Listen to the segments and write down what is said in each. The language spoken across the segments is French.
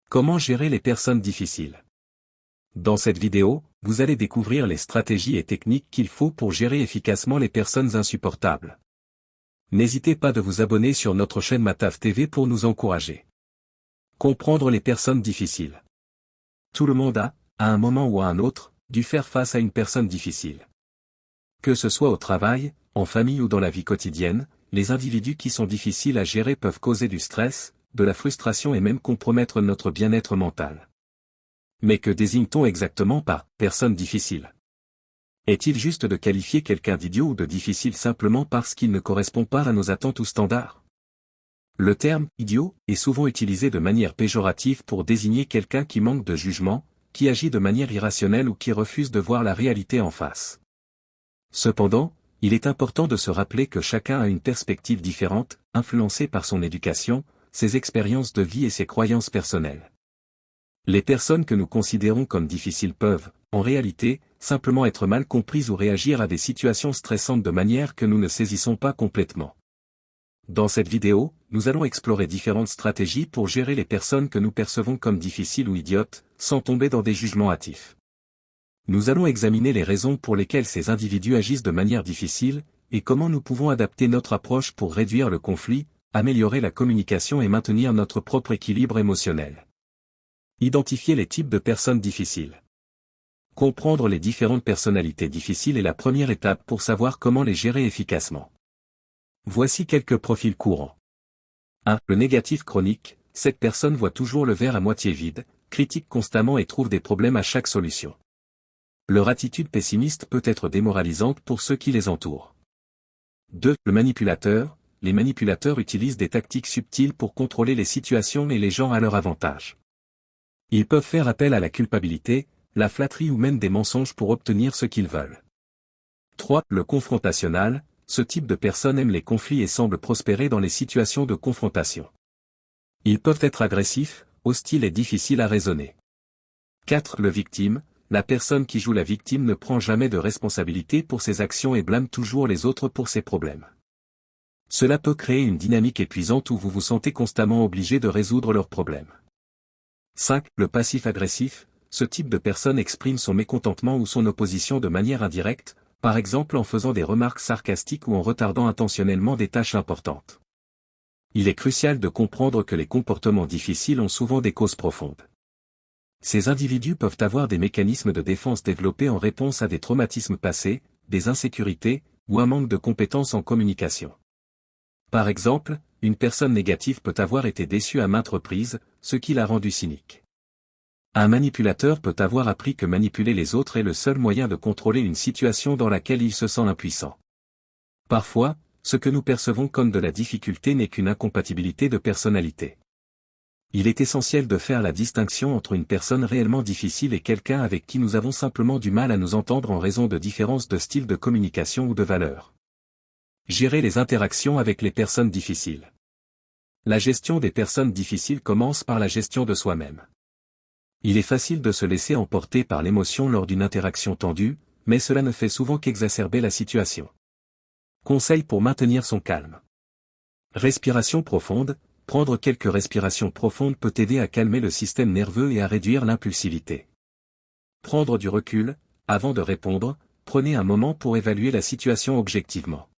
Comment gérer les personnes difficiles? Dans cette vidéo, vous allez découvrir les stratégies et techniques qu'il faut pour gérer efficacement les personnes insupportables. N'hésitez pas de vous abonner sur notre chaîne Mataf TV pour nous encourager. Comprendre les personnes difficiles. Tout le monde a, à un moment ou à un autre, dû faire face à une personne difficile. Que ce soit au travail, en famille ou dans la vie quotidienne, les individus qui sont difficiles à gérer peuvent causer du stress, de la frustration et même compromettre notre bien-être mental. Mais que désigne-t-on exactement par « personne difficile » ? Est-il juste de qualifier quelqu'un d'idiot ou de difficile simplement parce qu'il ne correspond pas à nos attentes ou standards? Le terme « idiot » est souvent utilisé de manière péjorative pour désigner quelqu'un qui manque de jugement, qui agit de manière irrationnelle ou qui refuse de voir la réalité en face. Cependant, il est important de se rappeler que chacun a une perspective différente, influencée par son éducation, ses expériences de vie et ses croyances personnelles. Les personnes que nous considérons comme difficiles peuvent, en réalité, simplement être mal comprises ou réagir à des situations stressantes de manière que nous ne saisissons pas complètement. Dans cette vidéo, nous allons explorer différentes stratégies pour gérer les personnes que nous percevons comme difficiles ou idiotes, sans tomber dans des jugements hâtifs. Nous allons examiner les raisons pour lesquelles ces individus agissent de manière difficile, et comment nous pouvons adapter notre approche pour réduire le conflit, améliorer la communication et maintenir notre propre équilibre émotionnel. Identifier les types de personnes difficiles. Comprendre les différentes personnalités difficiles est la première étape pour savoir comment les gérer efficacement. Voici quelques profils courants. 1. Le négatif chronique, cette personne voit toujours le verre à moitié vide, critique constamment et trouve des problèmes à chaque solution. Leur attitude pessimiste peut être démoralisante pour ceux qui les entourent. 2. Le manipulateur, les manipulateurs utilisent des tactiques subtiles pour contrôler les situations et les gens à leur avantage. Ils peuvent faire appel à la culpabilité, la flatterie ou même des mensonges pour obtenir ce qu'ils veulent. 3. Le confrontationnel, ce type de personne aime les conflits et semble prospérer dans les situations de confrontation. Ils peuvent être agressifs, hostiles et difficiles à raisonner. 4. Le victime, la personne qui joue la victime ne prend jamais de responsabilité pour ses actions et blâme toujours les autres pour ses problèmes. Cela peut créer une dynamique épuisante où vous vous sentez constamment obligé de résoudre leurs problèmes. 5. Le passif agressif, ce type de personne exprime son mécontentement ou son opposition de manière indirecte, par exemple en faisant des remarques sarcastiques ou en retardant intentionnellement des tâches importantes. Il est crucial de comprendre que les comportements difficiles ont souvent des causes profondes. Ces individus peuvent avoir des mécanismes de défense développés en réponse à des traumatismes passés, des insécurités, ou un manque de compétences en communication. Par exemple, une personne négative peut avoir été déçue à maintes reprises, ce qui l'a rendu cynique. Un manipulateur peut avoir appris que manipuler les autres est le seul moyen de contrôler une situation dans laquelle il se sent impuissant. Parfois, ce que nous percevons comme de la difficulté n'est qu'une incompatibilité de personnalité. Il est essentiel de faire la distinction entre une personne réellement difficile et quelqu'un avec qui nous avons simplement du mal à nous entendre en raison de différences de style de communication ou de valeurs. Gérer les interactions avec les personnes difficiles. La gestion des personnes difficiles commence par la gestion de soi-même. Il est facile de se laisser emporter par l'émotion lors d'une interaction tendue, mais cela ne fait souvent qu'exacerber la situation. Conseil pour maintenir son calme. Respiration profonde. Prendre quelques respirations profondes peut aider à calmer le système nerveux et à réduire l'impulsivité. Prendre du recul, avant de répondre, prenez un moment pour évaluer la situation objectivement.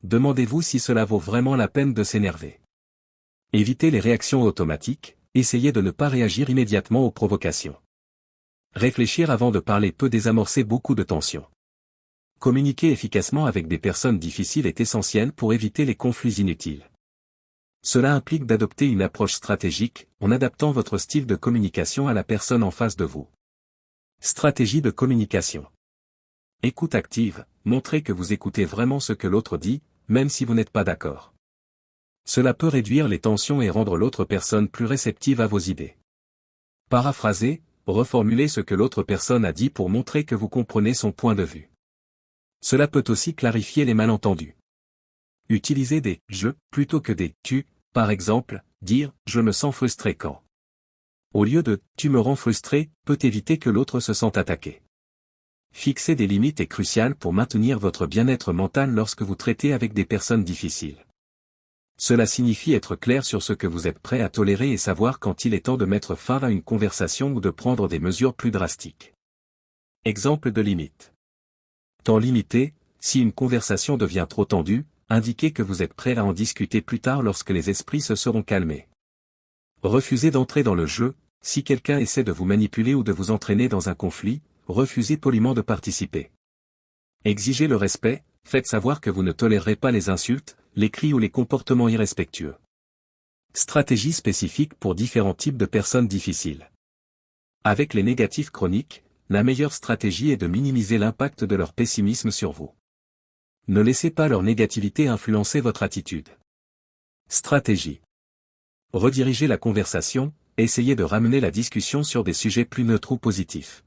Demandez-vous si cela vaut vraiment la peine de s'énerver. Évitez les réactions automatiques, essayez de ne pas réagir immédiatement aux provocations. Réfléchir avant de parler peut désamorcer beaucoup de tensions. Communiquer efficacement avec des personnes difficiles est essentiel pour éviter les conflits inutiles. Cela implique d'adopter une approche stratégique, en adaptant votre style de communication à la personne en face de vous. Stratégie de communication. Écoute active, montrez que vous écoutez vraiment ce que l'autre dit, même si vous n'êtes pas d'accord. Cela peut réduire les tensions et rendre l'autre personne plus réceptive à vos idées. Paraphrasez, reformulez ce que l'autre personne a dit pour montrer que vous comprenez son point de vue. Cela peut aussi clarifier les malentendus. Utilisez des « je » plutôt que des « tu », par exemple, dire « je me sens frustré quand ». Au lieu de « tu me rends frustré » peut éviter que l'autre se sente attaqué. Fixer des limites est crucial pour maintenir votre bien-être mental lorsque vous traitez avec des personnes difficiles. Cela signifie être clair sur ce que vous êtes prêt à tolérer et savoir quand il est temps de mettre fin à une conversation ou de prendre des mesures plus drastiques. Exemple de limite. Temps limité, si une conversation devient trop tendue, indiquez que vous êtes prêt à en discuter plus tard lorsque les esprits se seront calmés. Refusez d'entrer dans le jeu, si quelqu'un essaie de vous manipuler ou de vous entraîner dans un conflit, refusez poliment de participer. Exigez le respect, faites savoir que vous ne tolérerez pas les insultes, les cris ou les comportements irrespectueux. Stratégie spécifique pour différents types de personnes difficiles. Avec les négatifs chroniques, la meilleure stratégie est de minimiser l'impact de leur pessimisme sur vous. Ne laissez pas leur négativité influencer votre attitude. Stratégie. Redirigez la conversation, essayez de ramener la discussion sur des sujets plus neutres ou positifs.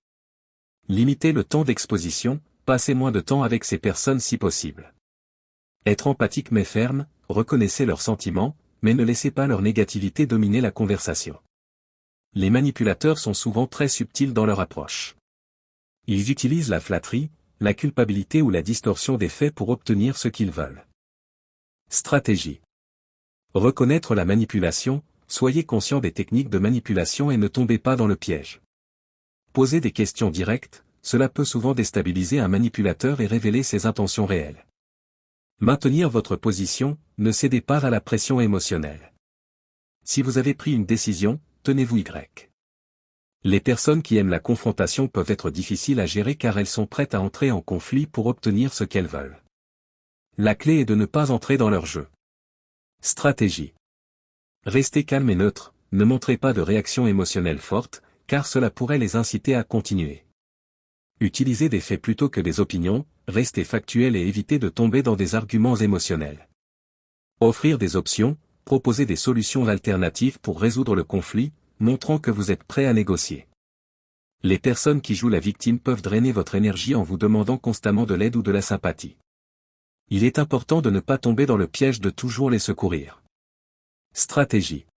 Limitez le temps d'exposition, passez moins de temps avec ces personnes si possible. Être empathique mais ferme, reconnaissez leurs sentiments, mais ne laissez pas leur négativité dominer la conversation. Les manipulateurs sont souvent très subtils dans leur approche. Ils utilisent la flatterie, la culpabilité ou la distorsion des faits pour obtenir ce qu'ils veulent. Stratégie. Reconnaître la manipulation, soyez conscient des techniques de manipulation et ne tombez pas dans le piège. Posez des questions directes, cela peut souvent déstabiliser un manipulateur et révéler ses intentions réelles. Maintenir votre position, ne cédez pas à la pression émotionnelle. Si vous avez pris une décision, tenez-vous Y. Les personnes qui aiment la confrontation peuvent être difficiles à gérer car elles sont prêtes à entrer en conflit pour obtenir ce qu'elles veulent. La clé est de ne pas entrer dans leur jeu. Stratégie. Restez calme et neutre, ne montrez pas de réaction émotionnelle forte, car cela pourrait les inciter à continuer. Utilisez des faits plutôt que des opinions, restez factuel et évitez de tomber dans des arguments émotionnels. Offrir des options, proposer des solutions alternatives pour résoudre le conflit, montrant que vous êtes prêt à négocier. Les personnes qui jouent la victime peuvent drainer votre énergie en vous demandant constamment de l'aide ou de la sympathie. Il est important de ne pas tomber dans le piège de toujours les secourir. Stratégie.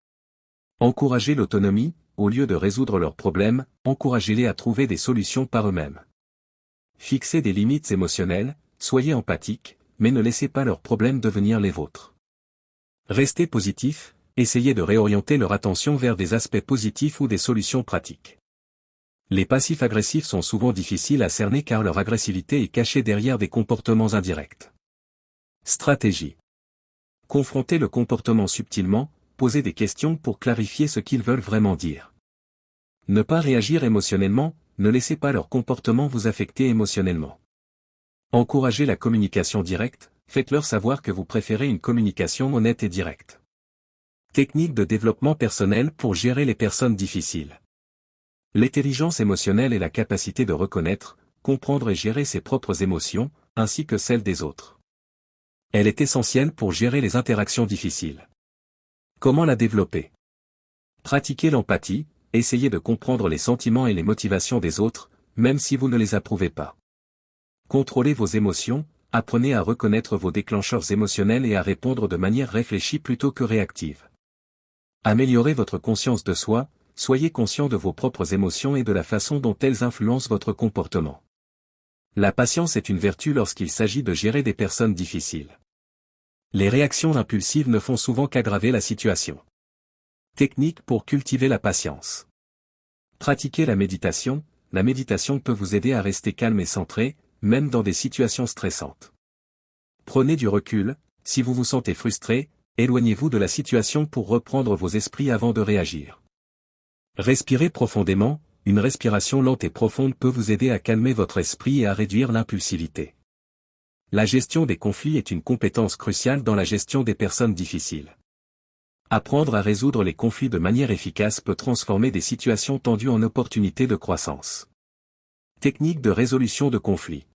Encouragez l'autonomie, au lieu de résoudre leurs problèmes, encouragez-les à trouver des solutions par eux-mêmes. Fixez des limites émotionnelles, soyez empathique, mais ne laissez pas leurs problèmes devenir les vôtres. Restez positif, essayez de réorienter leur attention vers des aspects positifs ou des solutions pratiques. Les passifs agressifs sont souvent difficiles à cerner car leur agressivité est cachée derrière des comportements indirects. Stratégie. Confrontez le comportement subtilement, posez des questions pour clarifier ce qu'ils veulent vraiment dire. Ne pas réagir émotionnellement, ne laissez pas leur comportement vous affecter émotionnellement. Encouragez la communication directe, faites-leur savoir que vous préférez une communication honnête et directe. Technique de développement personnel pour gérer les personnes difficiles. L'intelligence émotionnelle est la capacité de reconnaître, comprendre et gérer ses propres émotions, ainsi que celles des autres. Elle est essentielle pour gérer les interactions difficiles. Comment la développer? Pratiquez l'empathie, essayez de comprendre les sentiments et les motivations des autres, même si vous ne les approuvez pas. Contrôlez vos émotions, apprenez à reconnaître vos déclencheurs émotionnels et à répondre de manière réfléchie plutôt que réactive. Améliorez votre conscience de soi, soyez conscient de vos propres émotions et de la façon dont elles influencent votre comportement. La patience est une vertu lorsqu'il s'agit de gérer des personnes difficiles. Les réactions impulsives ne font souvent qu'aggraver la situation. Technique pour cultiver la patience. Pratiquez la méditation peut vous aider à rester calme et centré, même dans des situations stressantes. Prenez du recul, si vous vous sentez frustré, éloignez-vous de la situation pour reprendre vos esprits avant de réagir. Respirez profondément, une respiration lente et profonde peut vous aider à calmer votre esprit et à réduire l'impulsivité. La gestion des conflits est une compétence cruciale dans la gestion des personnes difficiles. Apprendre à résoudre les conflits de manière efficace peut transformer des situations tendues en opportunités de croissance. Technique de résolution de conflits.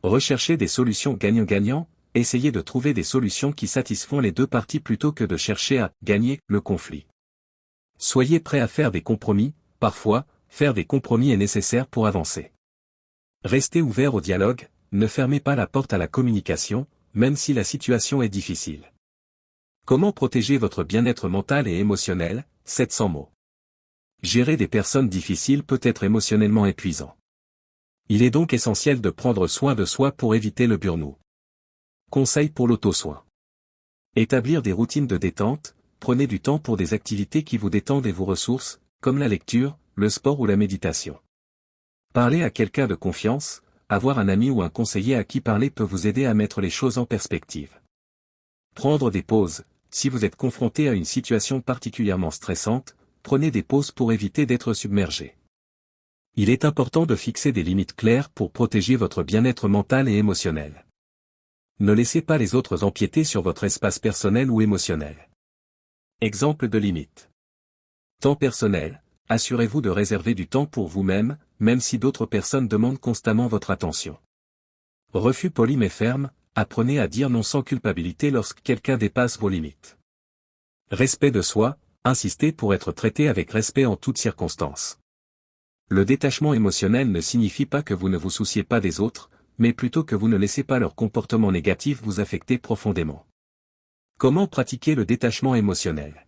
Recherchez des solutions gagnant-gagnant, essayez de trouver des solutions qui satisfont les deux parties plutôt que de chercher à gagner le conflit. Soyez prêt à faire des compromis, parfois, faire des compromis est nécessaire pour avancer. Restez ouvert au dialogue, ne fermez pas la porte à la communication, même si la situation est difficile. Comment protéger votre bien-être mental et émotionnel, 700 mots. Gérer des personnes difficiles peut être émotionnellement épuisant. Il est donc essentiel de prendre soin de soi pour éviter le burn-out. Conseil pour l'auto-soin. Établir des routines de détente, prenez du temps pour des activités qui vous détendent et vous ressourcent, comme la lecture, le sport ou la méditation. Parler à quelqu'un de confiance, avoir un ami ou un conseiller à qui parler peut vous aider à mettre les choses en perspective. Prendre des pauses, si vous êtes confronté à une situation particulièrement stressante, prenez des pauses pour éviter d'être submergé. Il est important de fixer des limites claires pour protéger votre bien-être mental et émotionnel. Ne laissez pas les autres empiéter sur votre espace personnel ou émotionnel. Exemple de limite. Temps personnel, assurez-vous de réserver du temps pour vous-même, même si d'autres personnes demandent constamment votre attention. Refus poli mais ferme, apprenez à dire non sans culpabilité lorsque quelqu'un dépasse vos limites. Respect de soi, insistez pour être traité avec respect en toutes circonstances. Le détachement émotionnel ne signifie pas que vous ne vous souciez pas des autres, mais plutôt que vous ne laissez pas leur comportement négatif vous affecter profondément. Comment pratiquer le détachement émotionnel?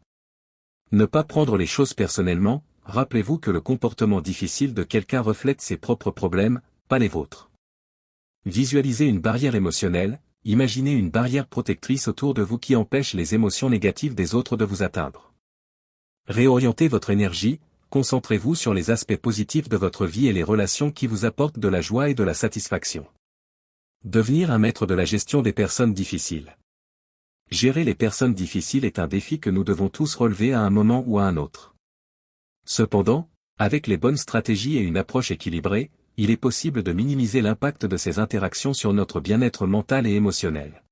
Ne pas prendre les choses personnellement, rappelez-vous que le comportement difficile de quelqu'un reflète ses propres problèmes, pas les vôtres. Visualisez une barrière émotionnelle, imaginez une barrière protectrice autour de vous qui empêche les émotions négatives des autres de vous atteindre. Réorientez votre énergie, concentrez-vous sur les aspects positifs de votre vie et les relations qui vous apportent de la joie et de la satisfaction. Devenir un maître de la gestion des personnes difficiles. Gérer les personnes difficiles est un défi que nous devons tous relever à un moment ou à un autre. Cependant, avec les bonnes stratégies et une approche équilibrée, il est possible de minimiser l'impact de ces interactions sur notre bien-être mental et émotionnel.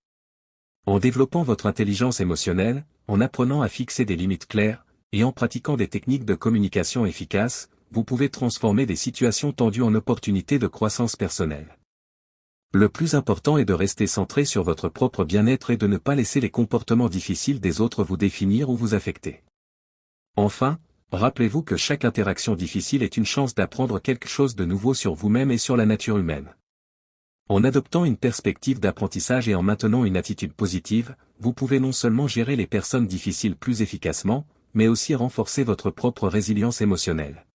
En développant votre intelligence émotionnelle, en apprenant à fixer des limites claires, et en pratiquant des techniques de communication efficaces, vous pouvez transformer des situations tendues en opportunités de croissance personnelle. Le plus important est de rester centré sur votre propre bien-être et de ne pas laisser les comportements difficiles des autres vous définir ou vous affecter. Enfin, rappelez-vous que chaque interaction difficile est une chance d'apprendre quelque chose de nouveau sur vous-même et sur la nature humaine. En adoptant une perspective d'apprentissage et en maintenant une attitude positive, vous pouvez non seulement gérer les personnes difficiles plus efficacement, mais aussi renforcer votre propre résilience émotionnelle.